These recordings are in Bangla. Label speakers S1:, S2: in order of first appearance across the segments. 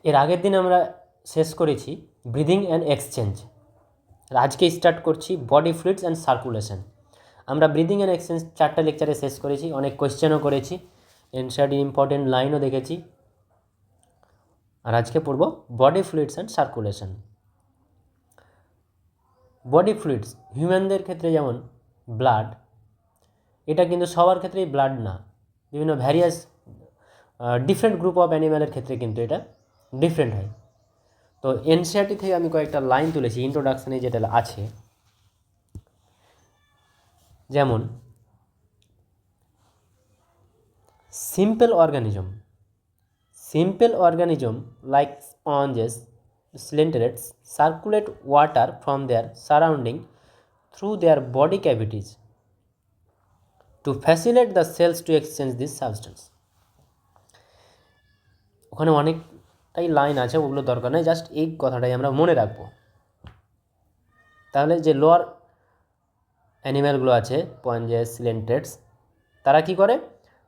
S1: এর আগের দিন আমরা শেষ করেছি ব্রিদিং অ্যান্ড এক্সচেঞ্জ, আর আজকে স্টার্ট করছি বডি ফ্লুইডস অ্যান্ড সার্কুলেশন। আমরা ব্রিদিং অ্যান্ড এক্সচেঞ্জ 4টা লেকচারে শেষ করেছি, অনেক কোয়েশ্চেনও করেছি, এনসিইআরটি ইম্পর্টেন্ট লাইনও দেখেছি। আর আজকে পড়ব body fluids and circulation. Body fluids হিউম্যানদের ক্ষেত্রে যেমন ব্লাড, এটা কিন্তু সবার ক্ষেত্রেই ব্লাড না, বিভিন্ন ভ্যারিয়াস ডিফারেন্ট গ্রুপ অফ অ্যানিম্যালের ক্ষেত্রে কিন্তু এটা ডিফারেন্ট হয়। তো এনসিইআরটি থেকে আমি কয়েকটা লাইন তুলেছি ইন্ট্রোডাকশানে যেটা আছে, যেমন simple organism like sponges, coelenterates circulate water from their surrounding through their body cavities to facilitate the cells to exchange this substance. ওখানে অনেকটাই লাইন আছে, ওগুলো দরকার নেই, জাস্ট এই কথাটাই আমরা মনে রাখবো। তাহলে যে লোয়ার অ্যানিম্যালগুলো আছে স্পঞ্জেস, সিলিন্ডারেটস, তারা কি করে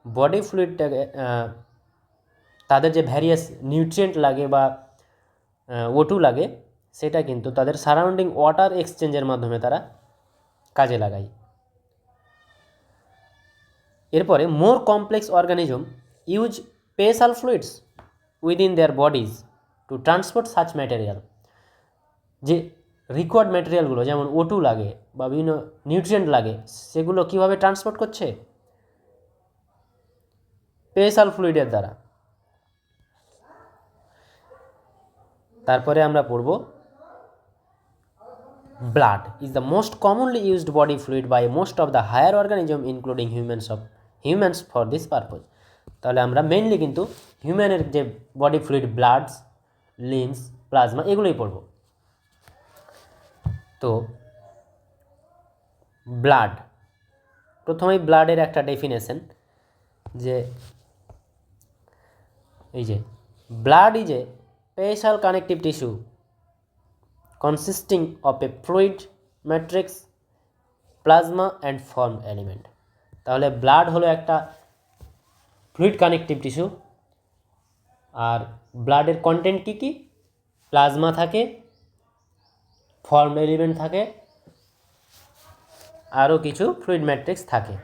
S1: বডি ফ্লুইডটাকে, তাদের যে ভ্যারিয়াস নিউট্রিয়েন্ট লাগে বা O2 লাগে, সেটা কিন্তু তাদের সারাউন্ডিং ওয়াটার এক্সচেঞ্জের মাধ্যমে তারা কাজে লাগায়। এরপরে more complex organism use special fluids within their bodies to transport such material. যে রিকোয়ার্ড ম্যাটেরিয়ালগুলো যেমন O2 লাগে বা বিভিন্ন নিউট্রিয়েন্ট লাগে, সেগুলো কীভাবে ট্রান্সপোর্ট করছে? স্পেশাল ফ্লুইডের দ্বারা। তারপরে আমরা পড়ব blood is the most commonly used body fluid by most of the higher organism including humans for this purpose. তাহলে আমরা মেনলি কিন্তু হিউম্যানের যে body fluid, bloods, lymphs, plasma, এগুলোই পড়ব। তো ব্লাড, প্রথমেই ব্লাডের একটা ডেফিনেশন, যে এই যে blood is a special connective tissue consisting of a fluid matrix, plasma and formed element। তাহলে ব্লাড হলো একটা ফ্লুইড কানেকটিভ টিস্যু, আর ব্লাডের কন্টেন্ট কী কী? প্লাজমা থাকে, ফর্মড এলিমেন্ট থাকে, আরও কিছু ফ্লুইড ম্যাট্রিক্স থাকে।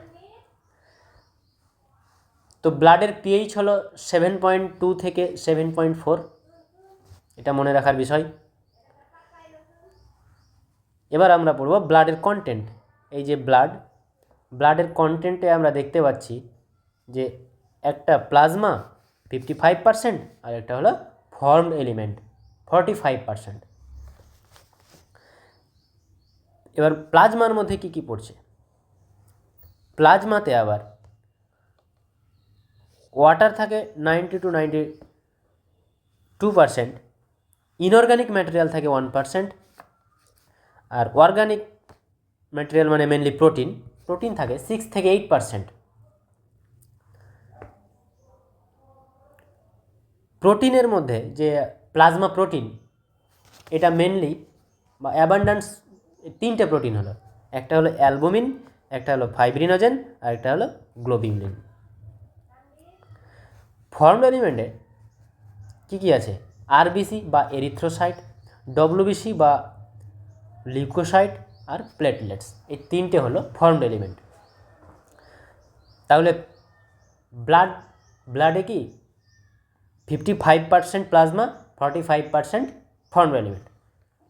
S1: তো ব্লাডের পিএইচ হলো 7.2 থেকে 7.4, এটা মনে রাখার বিষয়। এবার আমরা পড়ব ব্লাডের কন্টেন্ট। এই যে ব্লাডের কন্টেন্টে আমরা দেখতে পাচ্ছি যে একটা প্লাজমা 55% আর একটা হলো ফর্মড এলিমেন্ট 45%। এবার প্লাজমার মধ্যে কি কি পড়ছে? প্লাজমাতে আবার ওয়াটার থাকে 90 to 92%, ইনঅর্গানিক ম্যাটেরিয়াল থাকে 1%, আর অর্গানিক ম্যাটেরিয়াল মানে মেনলি প্রোটিন থাকে 6 থেকে 8%। প্রোটিনের মধ্যে যে প্লাজমা প্রোটিন, এটা মেনলি বা অ্যাবান্ডান্স 3টে প্রোটিন হলো, একটা হলো অ্যালবুমিন, একটা হলো ফাইব্রিনোজেন, আর একটা হলো গ্লোবিউলিন। ফর্মড এলিমেন্টে কী কী আছে? আরবিসি বা এরিথ্রোসাইট, ডব্লিউবিসি বা লিউকোসাইট, আর প্লেটলেটস, এই 3টে হলো ফর্মড এলিমেন্ট। তাহলে ব্লাডে কি 55% প্লাজমা, 45% ফর্মড এলিমেন্ট।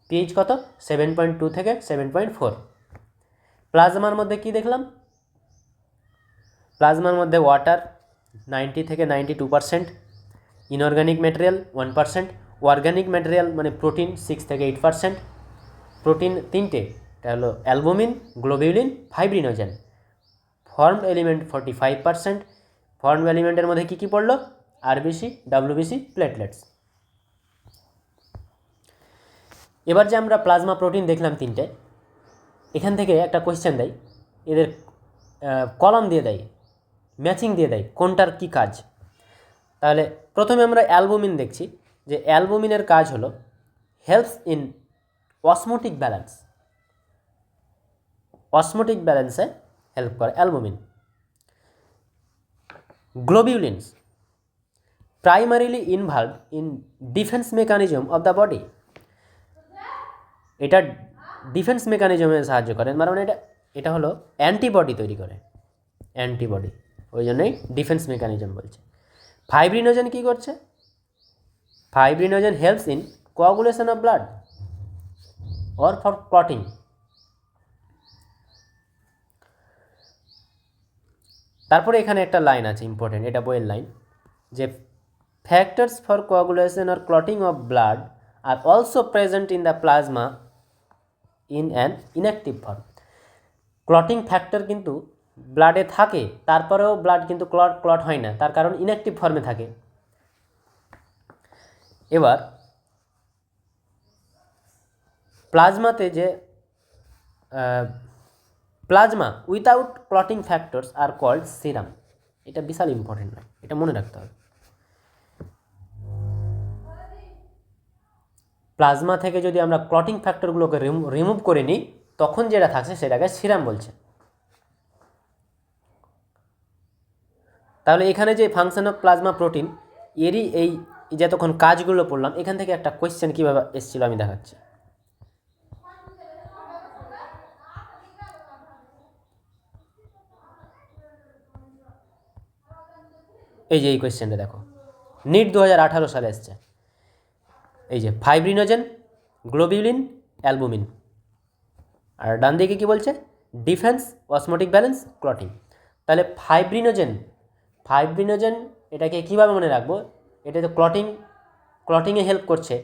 S1: পিএইচ কত? 7.2 থেকে 7.4। প্লাজমার মধ্যে কি দেখলাম? প্লাজমার মধ্যে ওয়াটার 90 থেকে 92%, ইনঅর্গানিক ম্যাটেরিয়াল 1%, অর্গানিক ম্যাটেরিয়াল মানে প্রোটিন 6 থেকে 8%। প্রোটিন 3টে, এটা হলো albumin, globulin, fibrinogen. Formed element 45%। Formed এলিমেন্টের মধ্যে কী কী পড়লো? RBC, WBC, platelets. এবার যে আমরা প্লাজমা প্রোটিন দেখলাম 3টে, এখান থেকে একটা কোয়েশ্চেন দেয়, এদের কলাম দিয়ে দেয়, ম্যাচিং দিয়ে দেয় কোনটার কী কাজ। তাহলে প্রথমে আমরা অ্যালবুমিন দেখছি, যে অ্যালবুমিনের কাজ হলো হেল্পস ইন অসমোটিক ব্যালেন্সে হেল্প করে albumin. Globulins, primarily involve in defence mechanism of the body. এটা ডিফেন্স মেকানিজমে সাহায্য করে, মানে এটা হলো অ্যান্টিবডি তৈরি করে, অ্যান্টিবডি, ওই জন্যই ডিফেন্স মেকানিজম বলছে। ফাইব্রিনোজেন কী করছে? Fibrinogen helps in coagulation of blood or for clotting. তারপরে এখানে একটা লাইন আছে ইম্পর্টেন্ট, এটা বইয়ের লাইন, যে factors for coagulation or clotting of blood are also present in the plasma in an inactive form. Clotting factor কিন্তু ব্লাডে থাকে, তারপরেও ব্লাড কিন্তু ক্লট হয় না, তার কারণ ইনঅ্যাক্টিভ ফর্মে থাকে। এবার প্লাজমাতে যে plasma without clotting factors are called serum, এটা বিশাল ইম্পর্টেন্ট নয়, এটা মনে রাখতে হবে। প্লাজমা থেকে যদি আমরা ক্লটিং ফ্যাক্টরগুলোকে রিমুভ করে নিই, তখন যেটা থাকছে সেটাকে সিরাম বলছে। তাহলে এখানে যে ফাংশন অফ প্লাজমা প্রোটিন, এরই এই যতক্ষণ কাজগুলো পড়লাম, এখান থেকে একটা কোয়েশ্চেন কীভাবে এসেছিল আমি দেখাচ্ছি। এই যে এই কোয়েশ্চেনটা দেখো, নিট 2018 সালে এসছে। এই যে ফাইব্রিনোজেন, গ্লোবিউলিন, অ্যালবুমিন, আর ডান দিকে কী বলছে? Defence, osmotic balance, clotting. তাহলে ফাইব্রিনোজেন এটাকে কীভাবে মনে রাখবো? এটা তো ক্লটিংয়ে হেল্প করছে,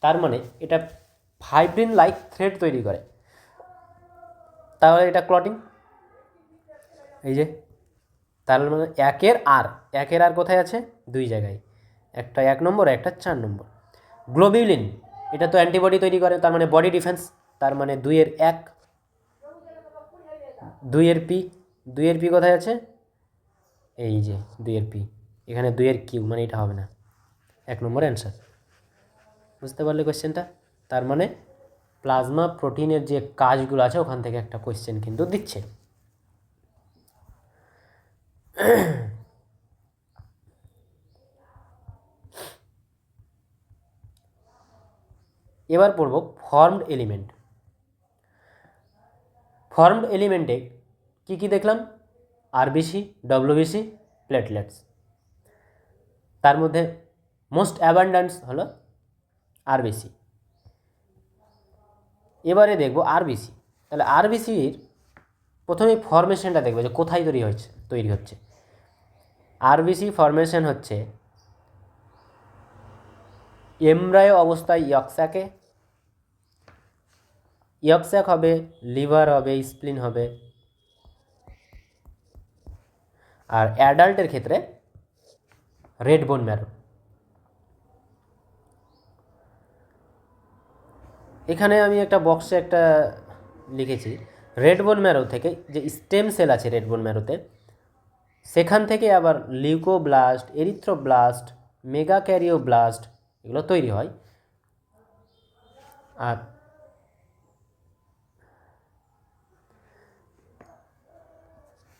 S1: তার মানে এটা ফাইব্রিন লাইক থ্রেড তৈরি করে, তাহলে এটা ক্লটিং। এই যে তার মানে একের আর কোথায় আছে? দুই জায়গায়, একটা 1 নম্বর, একটা 4 নম্বর। গ্লোবিউলিন এটা তো অ্যান্টিবডি তৈরি করে, তার মানে বডি ডিফেন্স, তার মানে 2-এর 1, 2-এর পি, 2-এর পি কোথায় আছে? এই যে 2-এর পি, এখানে 2-এর কিউ, মানে এটা হবে না, 1 নম্বর অ্যান্সার। বুঝতে পারলে কোয়েশ্চেনটা? তার মানে প্লাজমা প্রোটিনের যে কাজগুলো আছে ওখান থেকে একটা কোয়েশ্চেন কিন্তু দিচ্ছে। এবার পড়ব ফর্মড এলিমেন্ট। ফর্মড এলিমেন্টে কী কী দেখলাম? RBC, WBC, platelets. তার মধ্যে মোস্ট অ্যাবান্ডেন্স হলো আরবিসি। এবারে দেখব আরবিসি। তাহলে আরবিসির প্রথমে ফরমেশনটা দেখবে যে কোথায় তৈরি হচ্ছে। আরবিসি ফরমেশন হচ্ছে এমব্রায়ো অবস্থায় ইয়কস্যাক হবে, লিভার হবে, স্প্লিন হবে, আর অ্যাডাল্টের ক্ষেত্রে রেড বোন ম্যারো। এখানে আমি একটা বক্সে একটা লিখেছি, রেড বোন ম্যারো থেকে যে স্টেম সেল আছে রেড বোন ম্যারোতে, সেখান থেকে আবার লিউকোব্লাস্ট, এরিথ্রোব্লাস্ট, মেগাক্যারিওব্লাস্ট এগুলো তৈরি হয়। আর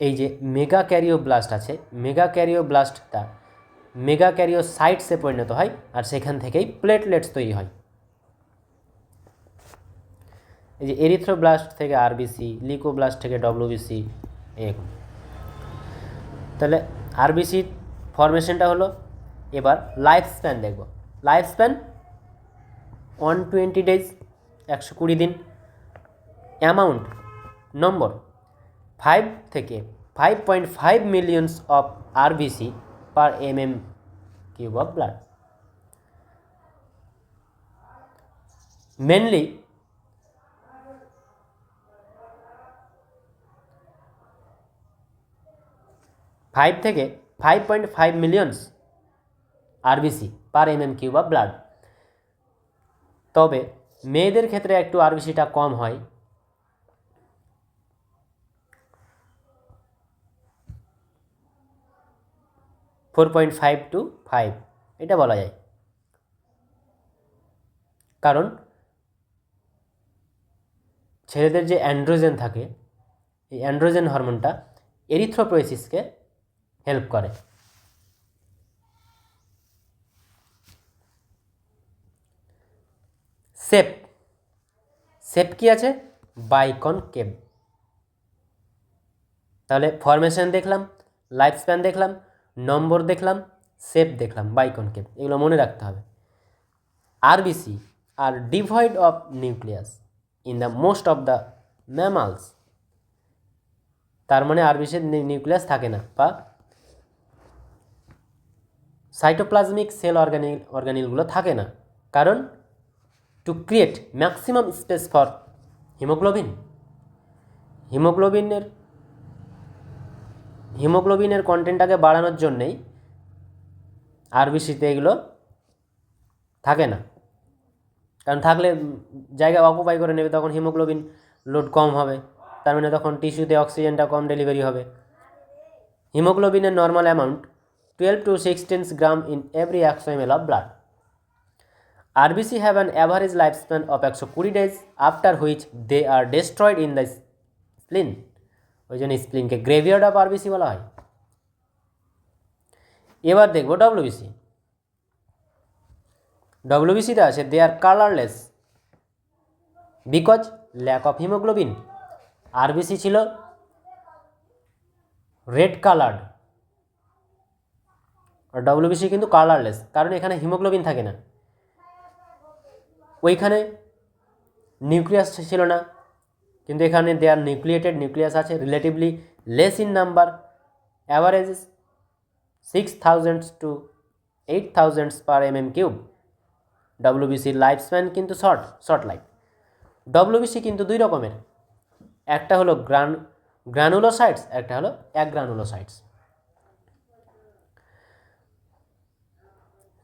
S1: এই যে মেগাক্যারিওব্লাস্ট আছে, মেগাক্যারিওব্লাস্টটা মেগাক্যারিওসাইটসে পরিণত হয়, আর সেখান থেকেই প্লেটলেটস তৈরি হয়। এই যে এরিথ্রোব্লাস্ট থেকে আরবিসি, লিউকোব্লাস্ট থেকে ডব্লিউবিসি, এরকম। তাহলে আরবিসির ফরমেশনটা হলো। এবার লাইফ স্প্যান দেখব। লাইফ স্প্যান 120 ডেজ, 120 দিন। অ্যামাউন্ট, নম্বর 5 থেকে 5.5 millions of RBC per mm³ of blood. Mainly five থেকে 5.5 millions RBC per mm³ of blood. তবে মেয়েদের ক্ষেত্রে একটু আরবিসিটা কম হয়, 4.5 to 5 এটা বলা যায়, কারণ ছেলেদের যে অ্যান্ড্রোজেন থাকে, এই অ্যান্ড্রোজেন হরমোনটা এরিথ্রোপোয়েসিসকে হেল্প করে। শেপ কি আছে, বাইকনকেভ। তাহলে ফরমেশন দেখলাম, লাইফ স্প্যান দেখলাম, নম্বর দেখলাম, শেপ দেখলাম, বাইকনকেভ, এগুলো মনে রাখতে হবে। RBC are devoid of nucleus in the most of the mammals. তার মানে আরবিসির নিউক্লিয়াস থাকে না, বা সাইটোপ্লাজমিক সেল অর্গানিলগুলো থাকে না, কারণ to create maximum space for haemoglobin. হিমোগ্লোবিনের কন্টেন্টটাকে বাড়ানোর জন্যেই আরবিসিতে এগুলো থাকে না, কারণ থাকলে জায়গা অকুপাই করে নেবে, তখন হিমোগ্লোবিন লোড কম হবে, তার মানে তখন টিস্যুতে অক্সিজেনটা কম ডেলিভারি হবে। হিমোগ্লোবিনের normal amount 12 to 16 gram in every 100 ml of blood. RBC have an average lifespan of 120 days, after which they are destroyed in the spleen. ওই জন্য স্প্লিনকে গ্রেভিয়ার্ড অফ আরবিসি বলা হয়। এবার দেখব ডব্লিউবিসি। ডব্লিউবিসিতে আছে they are colourless because lack of haemoglobin. RBC ছিল রেড কালার্ড, আর ডব্লিউবিসি কিন্তু কালারলেস, কারণ এখানে হিমোগ্লোবিন থাকে না। ওইখানে নিউক্লিয়াস ছিল না, কিন্তু এখানে দেয়ার নিউক্লিয়েটেড নিউক্লিয়াস আছে, relatively less in number, average 6000 to 8000 per mm3। ডব্লিউবিসির লাইফ স্প্যান কিন্তু শর্ট লাইফ। ডব্লিউবিসি কিন্তু দুই রকমের, একটা হলো গ্রানুলোসাইটস, একটা হলো অ্যাগ্রানুলোসাইটস।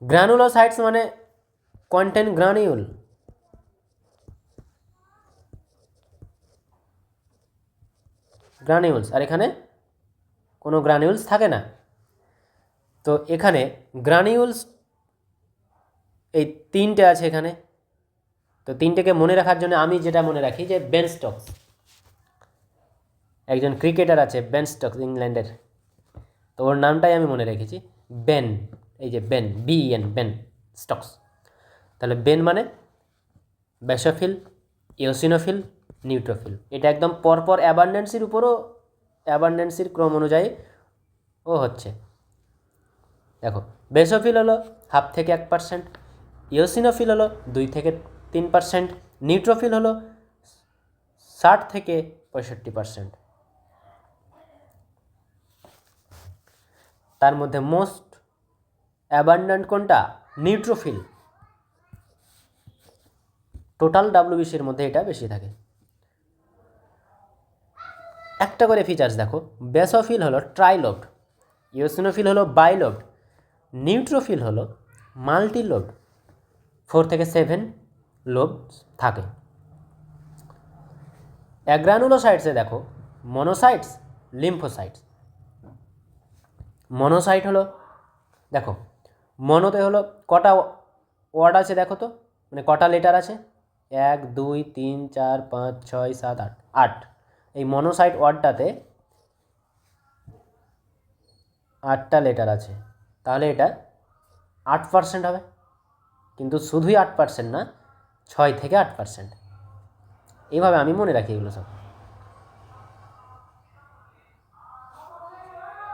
S1: গ্রানুলোসাইটস মানে কন্টেন গ্রানিউলস, আর এখানে কোনো গ্রানিউলস থাকে না। তো এখানে গ্রানিউলস এই তিনটে আছে এখানে, তো তিনটেকে মনে রাখার জন্য আমি যেটা মনে রাখি যে বেন স্টোকস, একজন ক্রিকেটার আছে বেন স্টোকস ইংল্যান্ডের, তো ওর নামটাই আমি মনে রেখেছি বেন, এই যে বেন, BEN, বেন স্টোকস। তাহলে বেন মানে বেসোফিল, ইওসিনোফিল, নিউট্রোফিল। এটা একদম পরপর অ্যাবান্ডেন্সির উপরও, অ্যাবান্ডেন্সির ক্রম অনুযায়ী ও হচ্ছে। দেখো, বেসোফিল হলো 1/2 থেকে 1%, ইওসিনোফিল হলো 2 থেকে 3%, নিউট্রোফিল হলো 60 থেকে 65%। তার মধ্যে মোস্ট অ্যাবান্ডেন্ট কোনটা? নিউট্রোফিল। টোটাল ডব্লিউবিসির মধ্যে এটা বেশি থাকে। একটা করে ফিচার্স দেখো, বেসোফিল হলো ট্রাইলোবড, ইওসিনোফিল হলো বাইলোবড, নিউট্রোফিল হলো মাল্টিলোবড, 4 থেকে 7 লোব থাকে। অ্যাগ্রানুলোসাইটসে দেখো মনোসাইটস, লিম্ফোসাইটস। মনোসাইট হলো, দেখো মনোতে হলো কটা ওয়ার্ড আছে দেখো তো, মানে কটা লেটার আছে, 1 2 3 4 5 6 7 8, 8। এই মনোসাইট ওয়ার্ডটাতে 8টা লেটার আছে, তাহলে এটা 8% হবে। কিন্তু শুধুই 8% না, 6 থেকে 8%। এইভাবে আমি মনে রাখি এগুলো সব।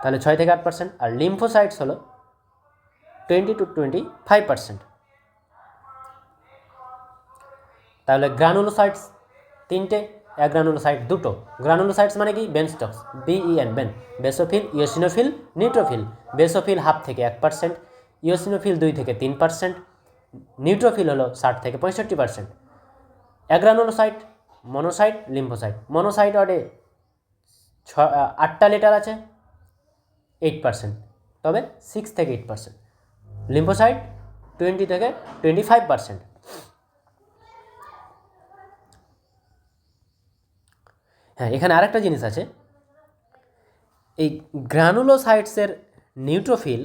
S1: তাহলে 6 থেকে 8%। আর লিম্ফোসাইটস হলো 20 to 25%। তাহলে গ্রানুলোসাইটস 3টে, অ্যাগ্রানুলোসাইট 2টো। গ্রানুলোসাইটস মানে কি? Ben Stokes, BEN, Ben. Basophil, eosinophil, neutrophil. Basophil 1/2 থেকে 1%, ইওসিনোফিল 2 থেকে 3%, নিউট্রোফিল হলো 60 থেকে 65%। Agranulocyte, monocyte, lymphocyte. মনোসাইট ওয়ার্ডে 8টা লেটার আছে, 8%, তবে 6 থেকে 8%। লিম্ফোসাইট 20 থেকে 25%। হ্যাঁ, এখানে আরেকটা জিনিস আছে, এই গ্রানুলোসাইটসের নিউট্রোফিল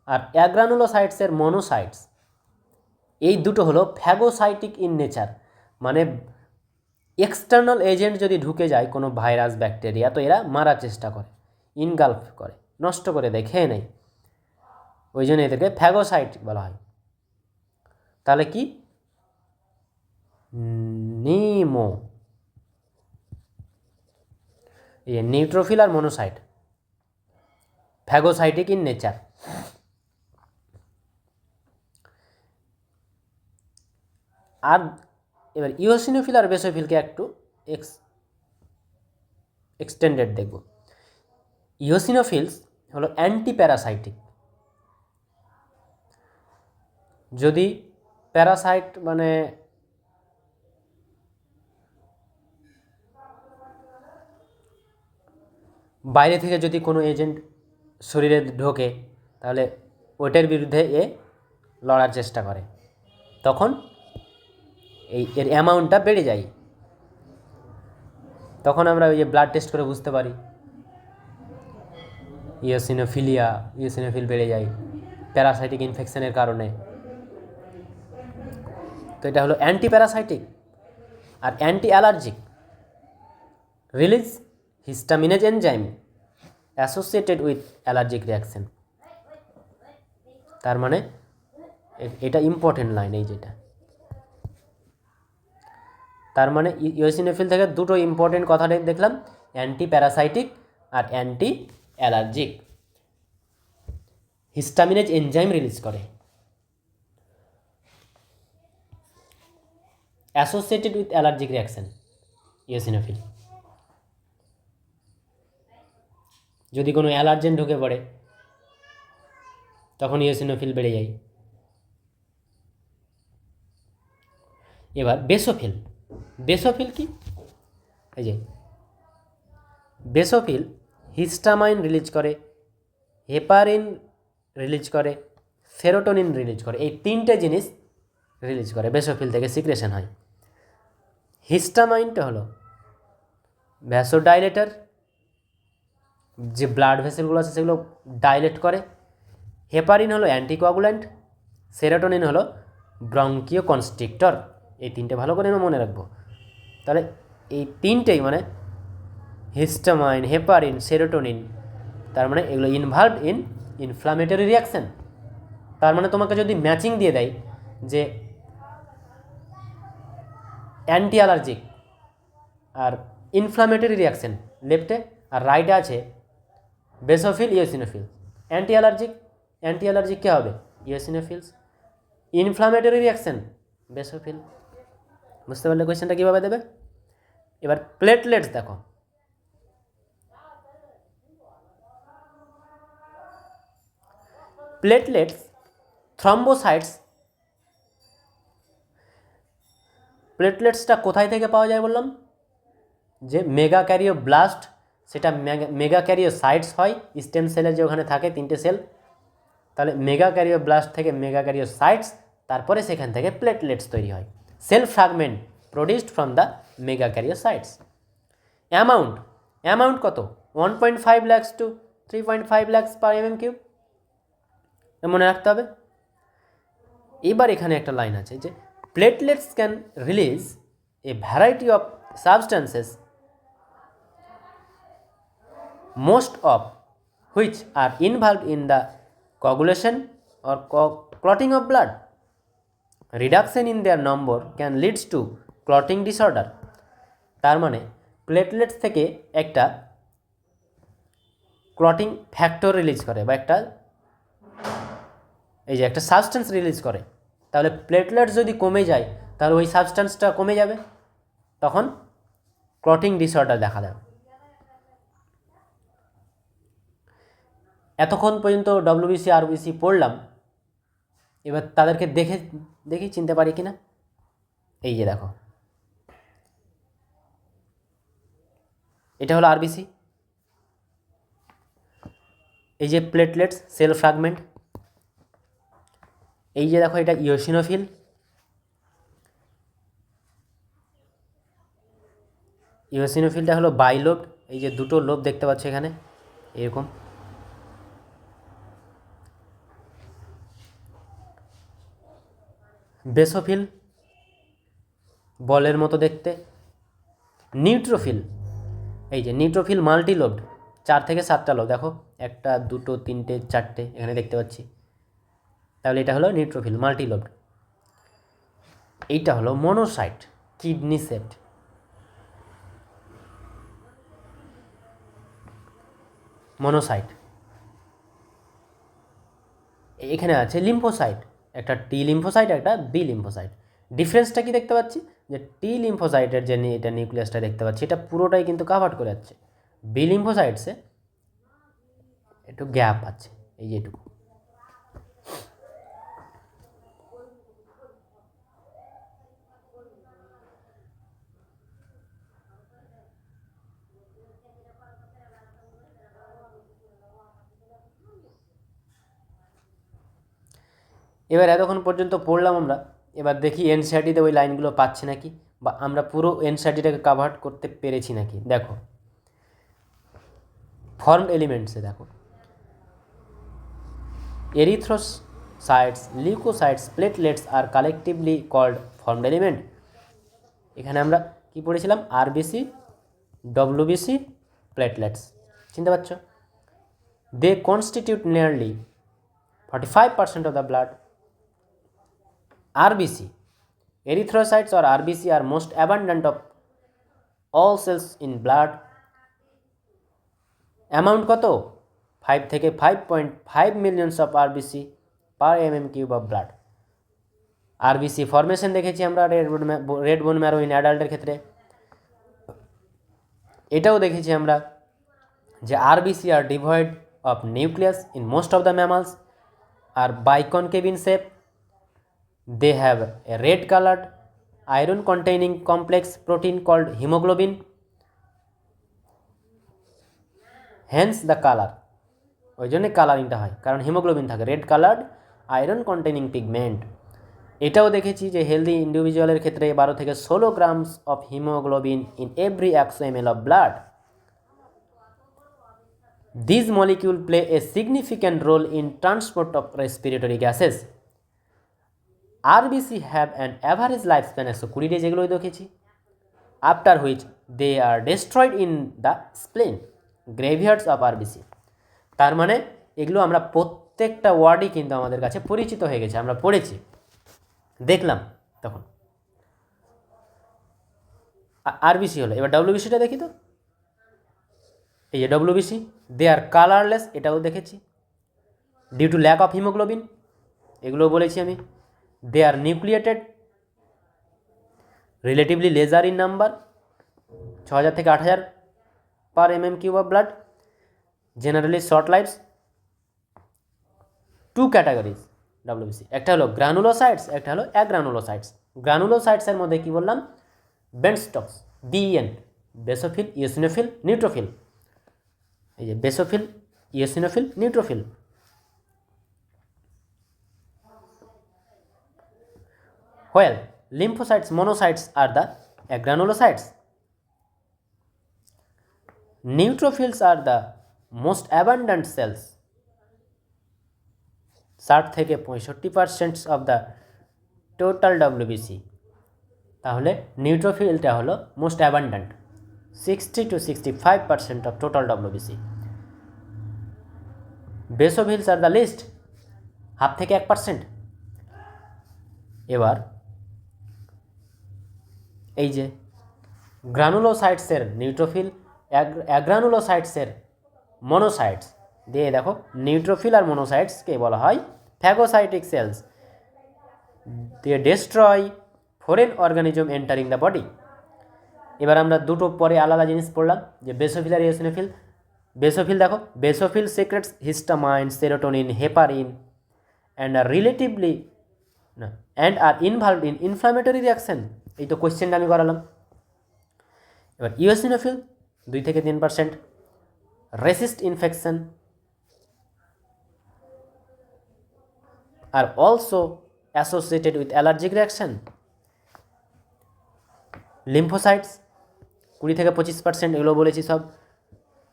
S1: আর অ্যাগ্রানুলোসাইটসের মনোসাইটস, এই দুটো হলো ফ্যাগোসাইটিক ইন নেচার, মানে এক্সটার্নাল এজেন্ট যদি ঢুকে যায় কোনো ভাইরাস ব্যাকটেরিয়া, তো এরা মারার চেষ্টা করে, ইনগালফ করে, নষ্ট করে দেয়, খেয়ে নেয়। ওই জন্য এদেরকে ফ্যাগোসাইট বলা হয়। তাহলে কি? নিমো এই নিউট্রোফিল আর মনোসাইট, ফ্যাগোসাইটিক ইন নেচার। আর এবার ইওসিনোফিল আর বেসোফিলকে একটু এক্সটেন্ডেড দেখব। ইওসিনোফিলস হলো অ্যান্টি প্যারাসাইটিক। যদি প্যারাসাইট মানে বাইরে থেকে যদি কোনো এজেন্ট শরীরে ঢোকে, তাহলে ওটার বিরুদ্ধে এ লড়ার চেষ্টা করে, তখন এর অ্যামাউন্টটা বেড়ে যায়। তখন আমরা ওই যে ব্লাড টেস্ট করে বুঝতে পারি ইওসিনোফিল বেড়ে যায় প্যারাসাইটিক ইনফেকশনের কারণে। তো এটা হলো অ্যান্টি প্যারাসাইটিক। আর anti allergic, release histaminase enzyme associated with allergic reaction. তার মানে এটা ইম্পর্টেন্ট লাইন, এই যেটা। তার মানে ইওসিনোফিল থেকে দুটো ইম্পর্টেন্ট কথা দেখলাম, অ্যান্টি প্যারাসাইটিক আর অ্যান্টি অ্যালার্জিক। হিস্টামিনেজ এনজাইম রিলিজ করে, associated with allergic reaction eosinophil. যদি কোনো অ্যালার্জেন ঢুকে পড়ে তখন ইওসিনোফিল বেড়ে যায়। এবার বেসোফিল কি? এই যে বেসোফিল হিস্টামাইন রিলিজ করে, হেপারিন রিলিজ করে, সেরোটোনিন রিলিজ করে। এই তিনটে জিনিস রিলিজ করে, বেসোফিল থেকে সিক্রেশন হয়। হিস্টামাইনটা হলো ভ্যাসোডাইলেটর, যে ব্লাড ভেসেলগুলো আছে সেগুলো ডাইলেট করে। হেপারিন হলো অ্যান্টিকোয়াগুল্যান্ট, সেরোটোনিন হলো ব্রঙ্কিও কনস্ট্রিক্টর। এই তিনটে ভালো করে মনে রাখবো। তাহলে এই তিনটেই মানে হিস্টামাইন, হেপারিন, সেরোটোনিন, তার মানে এগুলো ইনভলভড ইন ইনফ্লামেটরি রিয়াকশান। তার মানে তোমাকে যদি ম্যাচিং দিয়ে দেয় যে অ্যান্টি অ্যালার্জিক আর ইনফ্লামেটরি রিয়াকশান লেফটে, আর রাইটে আছে বেসোফিল, ইওসিনোফিল। অ্যান্টি অ্যালার্জিক কী হবে? ইওসিনোফিলস। Inflammatory reaction basophil. বুঝতে পারলে কোয়েশ্চেনটা কীভাবে দেবে? এবার প্লেটলেটস দেখো। প্লেটলেটস, থ্রম্বোসাইটস। প্লেটলেটসটা কোথায় থেকে পাওয়া যায় বললাম? যে মেগা ক্যারিও ব্লাস্ট, সেটা মেগা ক্যারিও সাইটস হয় স্টেম সেলের, যে ওখানে থাকে 3টে সেল। তাহলে মেগা ক্যারিও ব্লাস্ট থেকে মেগা ক্যারিও সাইটস, তারপরে সেখান থেকে প্লেটলেটস তৈরি হয়। Cell fragment produced from the megakaryocytes. Amount কত? 1.5 lakhs to 3.5 lakhs per mm cube, মনে রাখতে হবে। এবার এখানে একটা লাইন আছে যে platelets can release a variety of substances, most of which are involved in the coagulation or clotting of blood. Reduction in their number can lead to clotting disorder. তার মানে প্লেটলেটস থেকে একটা ক্লটিং ফ্যাক্টর রিলিজ করে, বা একটা এই যে একটা সাবস্টেন্স রিলিজ করে। তাহলে প্লেটলেটস যদি কমে যায় তাহলে ওই সাবস্টেন্সটা কমে যাবে, তখন ক্লটিং ডিসঅর্ডার দেখা দেবে। এতক্ষণ পর্যন্ত ডব্লিউবিসি আরবিসি পড়লাম, এবার তাদেরকে দেখি চিনতে পারি কি না। এই যে দেখো, এটা হলো আরবিসি, এই যে প্লেটলেটস সেল ফ্র্যাগমেন্ট। এই যে দেখো, এটা ইওসিনোফিল। ইওসিনোফিলটা হলো বাইলোব, এই যে দুটো লোব দেখতে পাচ্ছ এখানে এরকম। বেসোফিল বলের মতো দেখতে। নিউট্রোফিল, এই যে নিউট্রোফিল মাল্টিলোবড, 4 থেকে 7টা লোব, দেখো 1, 2, 3, 4টে এখানে দেখতে পাচ্ছি। তাহলে এটা হলো নিউট্রোফিল মাল্টিলোবড। এইটা হলো মনোসাইট, কিডনি সেট। মনোসাইট। এখানে আছে লিম্ফোসাইট, একটা টি লিম্ফোসাইট, একটা বি লিম্ফোসাইট। ডিফারেন্সটা কি দেখতে পাচ্ছি, যে টি লিম্ফোসাইটের যে এটা নিউক্লিয়াসটা দেখতে পাচ্ছি এটা পুরোটাই কিন্তু কাভার করে যাচ্ছে। বি লিম্ফোসাইটসে একটু গ্যাপ আছে, এই যেটুকু। এবার এতক্ষণ পর্যন্ত পড়লাম আমরা, এবার দেখি এনসিইআরটিতে ওই লাইনগুলো পাচ্ছি নাকি, বা আমরা পুরো এনসিইআরটিটাকে কাভার করতে পেরেছি নাকি। দেখো ফর্মড এলিমেন্টসে দেখো, এরিথ্রোসাইটস, লিউকোসাইটস, প্লেটলেটস আর কালেকটিভলি কল্ড ফর্মড এলিমেন্ট। এখানে আমরা কি পড়েছিলাম, আরবিসি, ডব্লিউবিসি, প্লেটলেটস, চিনতে পারছো? দে constitute nearly 45% of the blood. RBC, erythrocytes or RBC are most abundant of all cells in blood. Amount কত, 5 থেকে 5.5 millions of RBC per mm³ of blood. RBC formation দেখেছি আমরা রেড বোন ম্যারো ইন অ্যাডাল্টের ক্ষেত্রে। এটাও দেখেছি আমরা যে RBC are devoid of nucleus in most of the mammals, আর biconcave in shape. They have a red colored iron containing complex protein called hemoglobin, hence the color. ওই জন্যে কালারিংটা হয়, কারণ হিমোগ্লোবিন থাকে, red coloured iron containing pigment. এটাও দেখেছি যে হেলদি ইন্ডিভিজুয়ালের ক্ষেত্রে 12 থেকে 16 grams of haemoglobin in every 100 ml of blood. These molecules play a significant role in transport of respiratory gases. RBC have an average lifespan 120 days, এগুলোই দেখেছি, after which they are destroyed in the spleen, graveyards of RBC. তার মানে এগুলো আমরা প্রত্যেকটা ওয়ার্ডই কিন্তু আমাদের কাছে পরিচিত হয়ে গেছে, আমরা পড়েছি, দেখলাম তখন। আরবিসি হলো, এবার ডব্লিউবিসিটা দেখি তো। এই যে ডব্লিউবিসি, দে আর কালারলেস, এটাও দেখেছি, due to lack of haemoglobin, এগুলোও বলেছি আমি। They are nucleated, relatively lesser in number, 6000 থেকে 8000 per mm³ of blood, generally short lifes. Two categories WBC, একটা হলো গ্রানুলোসাইটস, একটা হলো অ্যাগ্রানুলোসাইটস। গ্রানুলোসাইটসের মধ্যে কি বললাম, বেনস্টক্স, BEN, বেসোফিল, ইওসিনোফিল, নিউট্রোফিল। এই যে basophil, eosinophil, neutrophil. While lymphocytes, monocytes are the agranulocytes. Neutrophils are the most abundant cells. 60 থেকে 65% of the total WBC. তাহলে নিউট্রোফিলটা হলো most abundant, 60 to 65% of total WBC. Basophils are the least, 1/2 থেকে 1%। এবার এই যে গ্রানুলোসাইটসের নিউট্রোফিল, অ্যাগ্রানুলোসাইটসের মনোসাইটস দিয়ে দেখো, নিউট্রোফিল আর মনোসাইটসকে বলা হয় ফ্যাগোসাইটিক সেলস। দিয়ে destroy foreign organism entering the body. এবার আমরা দুটো পরে আলাদা জিনিস পড়লাম, যে বেসোফিল আর ইওসিনোফিল। বেসোফিল দেখো, basophil secretes histamine, serotonin, heparin and are relatively না and are involved in inflammatory reaction. এই তো কোয়েশ্চেনটা আমি করালাম। এবার ইওসিনোফিল 2 থেকে 3%, resist infection, are also associated with allergic reaction. Lymphocytes 20 থেকে 25%, এগুলো বলেছি সব।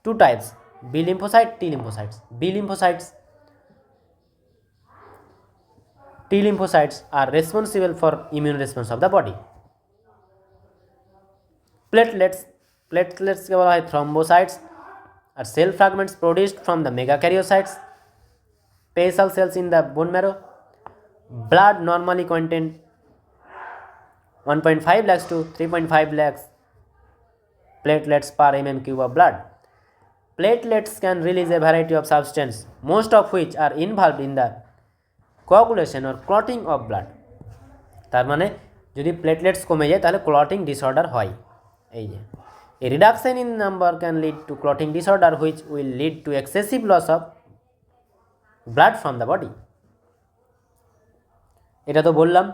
S1: 2 types, B lymphocyte, T lymphocytes. B lymphocytes, T lymphocytes are responsible for immune response of the body. Platelets কে বলা হয় thrombocytes, are cell fragments produced from the megakaryocytes, basal cells in the bone marrow. Blood normally contain 1.5 lakhs to 3.5 lakhs platelets per mm³ of blood. platelets can release a variety of substance, most of which are involved in the coagulation or clotting of blood. তার মানে যদি প্লেটলেটস কমে যায় তাহলে ক্লটিং ডিসঅর্ডার হয়। এই যে a reduction in number can lead to clotting disorder which will lead to excessive loss of blood from the body. এটা তো বললাম,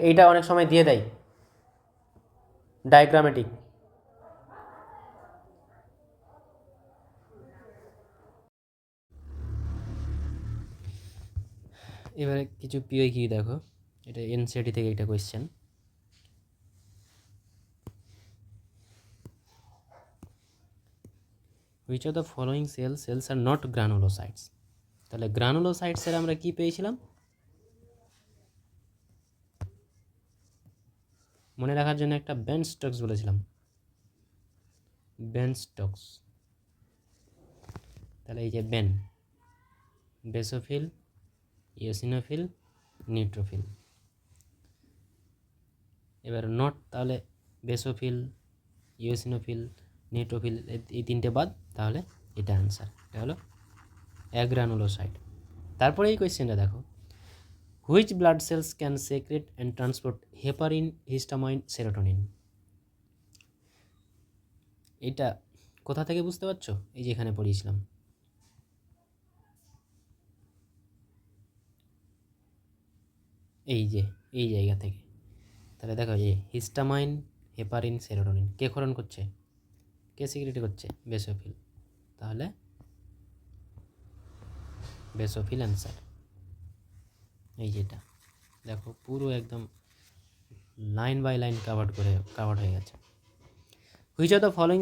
S1: এইটা অনেক সময় দিয়ে দেয় ডায়াগ্রামেটিক। এবারে কিছু পিওই কি দেখো, এটা এনসিইআরটি থেকে একটা question. Which of the following cells are not granulocytes. তাহলে গ্রানুলোসাইটসের আমরা কি পেয়েছিলাম, মনে রাখার জন্য একটা বেনস্টক্স বলেছিলাম, বেনস্টক্স। তাহলে এই যে বেসোফিল, ইওসিনোফিল, নিউট্রোফিল। এবার নট, তাহলে বেসোফিল, ইওসিনোফিল, নিউট্রোফিল এই তিনটে বাদ, তাহলে এটা অ্যান্সার। এটা হলো অ্যাগ্রানুলোসাইট। তারপরে এই কোয়েশ্চেনটা দেখো, which blood cells can secrete and transport heparin, histamine, serotonin. এটা কোথা থেকে বুঝতে পারছো, এই যে এখানে পড়িয়েছিলাম, এই যে এই জায়গা থেকে। তাহলে দেখো এই হিস্টামাইন, হেপারিন, সেরোটোনিন কে ক্ষরণ করছে, কে সিক্রেট করছে, বেসোফিল। তাহলে বেসোফিল অ্যান্সার। এই যেটা দেখো পুরো একদম লাইন বাই লাইন কাভার্ড হয়ে গেছে। Which of the following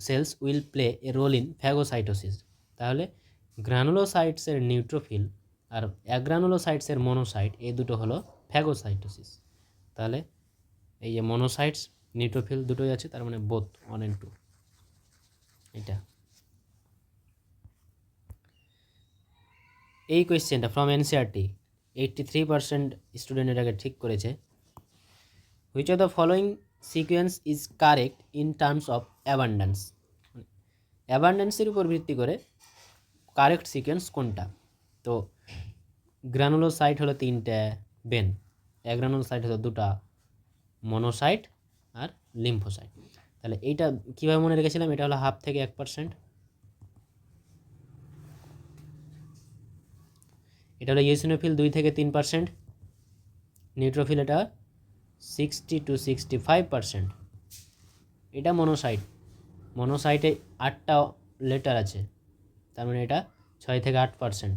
S1: cells will play a role in phagocytosis. তাহলে গ্রানুলোসাইটসের নিউট্রোফিল আর অ্যাগ্রানুলোসাইটসের মনোসাইট, এই দুটো হলো ফ্যাগোসাইটোসিস। তাহলে এই যে মনোসাইটস নিউট্রোফিল দুটোই আছে, তার মানে বোথ 1 and 2। এটা এই কোয়েশ্চেনটা ফ্রম এনসিইআরটি 83% স্টুডেন্ট এটাকে ঠিক করেছে। Which of the following sequence is correct in terms of abundance. অ্যাবান্ডেন্সের উপর ভিত্তি করে কারেক্ট সিকোয়েন্স কোনটা। তো গ্রানুলোসাইট হলো 3টে, অ্যাগ্রানুলোসাইট হলো 2টা, মনোসাইট আর লিম্ফোসাইট। তাহলে এইটা কীভাবে মনে রেখেছিলাম, এটা হলো 1/2 থেকে 1%, এটা হলো ইওসিনোফিল 2 থেকে 3%, নিউট্রোফিল এটা 60 to 65%। এটা মনোসাইটে 8টা লেটার আছে, তার মানে এটা 6 থেকে 8%।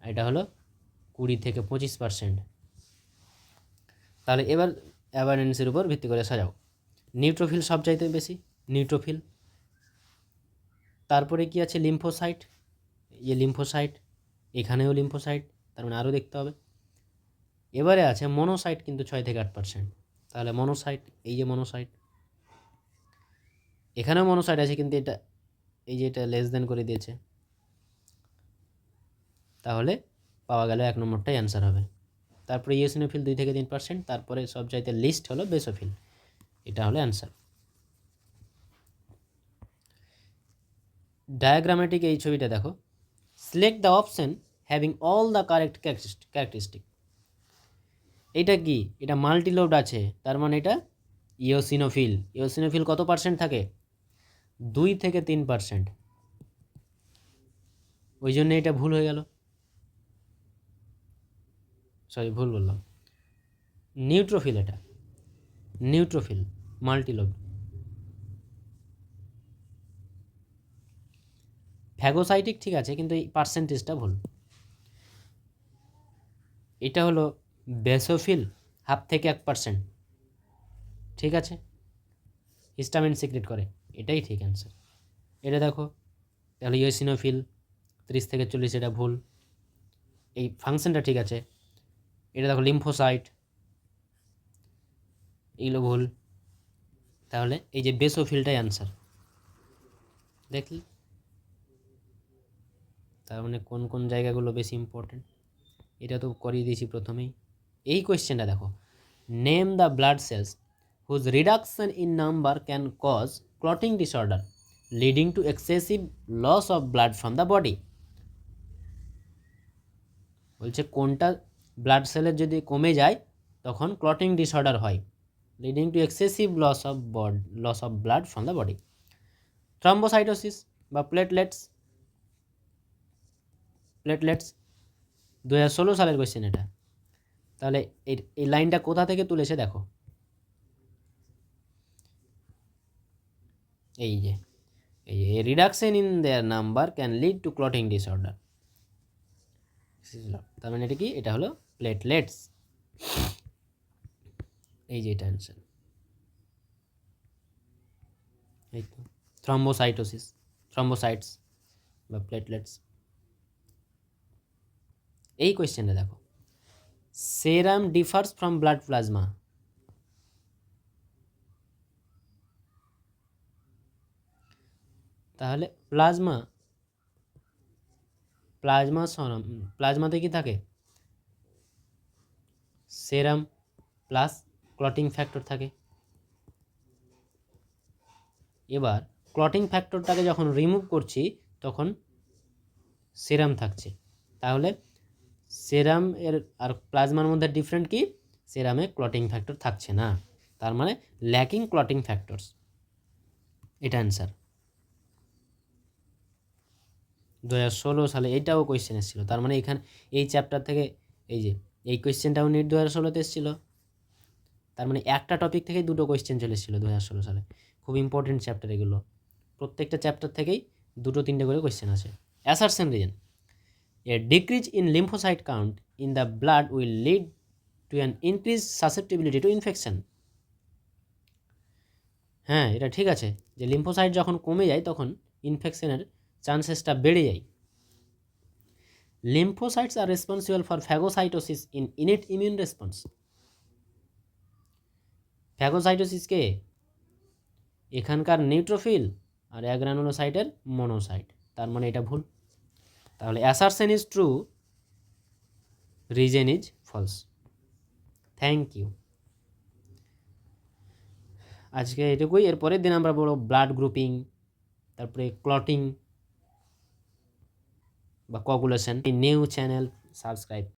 S1: এটা হলো 20 থেকে 25%। তাহলে এবার অ্যাবান্ডেন্সের উপর ভিত্তি করে সাজাও। নিউট্রোফিল সবচাইতে বেশি, নিউট্রোফিল। তারপরে কি আছে, লিম্ফোসাইট, লিম্ফোসাইট, এখানেও লিম্ফোসাইট, তার মানে আরও দেখতে হবে। এবারে আছে মনোসাইট, কিন্তু 6 থেকে 8%। তাহলে মনোসাইট, এই যে মনোসাইট, এখানেও মনোসাইট আছে, কিন্তু এটা এই যে এটা লেস দেন করে দিয়েছে, তাহলে পাওয়া গেল 1 নম্বরটাই অ্যান্সার হবে। তারপরে ইওসিনোফিল 2 থেকে 3%, তারপরে সবচাইতে লিস্ট হলো বেসোফিল, এটা হলো অ্যান্সার। ডায়াগ্রামেটিক এই ছবিটা দেখো, select the option having all the correct characteristic. এটা কি, এটা মাল্টিলোড আছে, তার মানে এটা ইওসিনোফিল কত পার্সেন্ট থাকে, 2 থেকে 3%, ওই জন্য এটা ভুল হয়ে গেল, সরি ভুল বললাম। নিউট্রোফিল, এটা নিউট্রোফিল মাল্টিলোড। ফ্যাগোসাইটিক ঠিক আছে, কিন্তু এই পার্সেন্টেজটা ভুল। এটা হলো বেসোফিল 1/2 থেকে 1%, ঠিক আছে, হিস্টামিন সিক্রেট করে, এটাই ঠিক অ্যান্সার। এটা দেখো, তাহলে ইওসিনোফিল 30 থেকে 40, এটা ভুল, এই ফাংশনটা ঠিক আছে। এটা দেখো লিম্ফোসাইট, এগুলো ভুল, তাহলে এই যে বেসোফিলটাই অ্যান্সার। দেখলি, তার মানে কোন কোন জায়গাগুলো বেশি ইম্পর্টেন্ট, এটা তো করিয়ে দিয়েছি প্রথমেই। এই কোয়েশ্চেনটা দেখো, name the blood cells whose reduction in number can cause clotting disorder. Leading to excessive loss of blood from the body. বলছে কোনটা ব্লাড সেলের যদি কমে যায় তখন ক্লটিং ডিসঅর্ডার হয়, leading to excessive loss of blood from the body. Thrombocytosis বা প্লেটলেটস 2016 সালের কোয়েশ্চেন এটা। তাহলে এই লাইনটা কোথা থেকে তুলেছে দেখো, এই যে reduction in their number can lead to clotting disorder. তার মানে এটা কি, এটা হলো প্লেটলেটস। এই যে এটা অ্যান্সার, এই তো থ্রম্বোসাইটস বা প্লেটলেটস। এই কোয়েশ্চেনটা দেখো, সেরাম ডিফার্স ফ্রম ব্লাড প্লাজমা। তাহলে প্লাজমাতে কি থাকে, সেরাম প্লাস ক্লটিং ফ্যাক্টর থাকে। এবার ক্লটিং ফ্যাক্টরটাকে যখন রিমুভ করছি তখন সেরাম থাকছে। তাহলে সেরাম এর আর প্লাজমার মধ্যে ডিফারেন্ট কি, সেরামে ক্লটিং ফ্যাক্টর থাকছে না, তার মানে ল্যাকিং ক্লটিং ফ্যাক্টরস, এটা অ্যান্সার। 2016 সালে এটাও কোয়েশ্চেন এসেছিলো, তার মানে এখানে এই চ্যাপ্টার থেকে এই যে এই কোয়েশ্চেনটাও নিট 2016-তে এসেছিলো। তার মানে একটা টপিক থেকেই দুটো কোয়েশ্চেন চলে এসেছিলো 2016 সালে। খুব ইম্পর্টেন্ট চ্যাপ্টার এগুলো, প্রত্যেকটা চ্যাপ্টার থেকেই 2-3টে করে কোয়েশ্চেন আছে। Assertion reason, a decrease in lymphocyte count in the blood will lead to an increase susceptibility to infection. হ্যাঁ, এটা ঠিক আছে যে লিম্ফোসাইট যখন কমে যায় তখন ইনফেকশনের চান্সেসটা বেড়ে যায়। Lymphocytes are responsible for phagocytosis in innate immune response. ফ্যাগোসাইটোসিসকে এখানকার নিউট্রোফিল আর অ্যাগ্রানুলোসাইটের মনোসাইট, তার মানে এটা ভুল। তাহলে assertion is true, reason is false. Thank you. আজকে এটুকুই, এর পরের দিন আমরা বলবো ব্লাড গ্রুপিং, তারপরে ক্লটিং বা কোয়াগুলেশন। New channel subscribe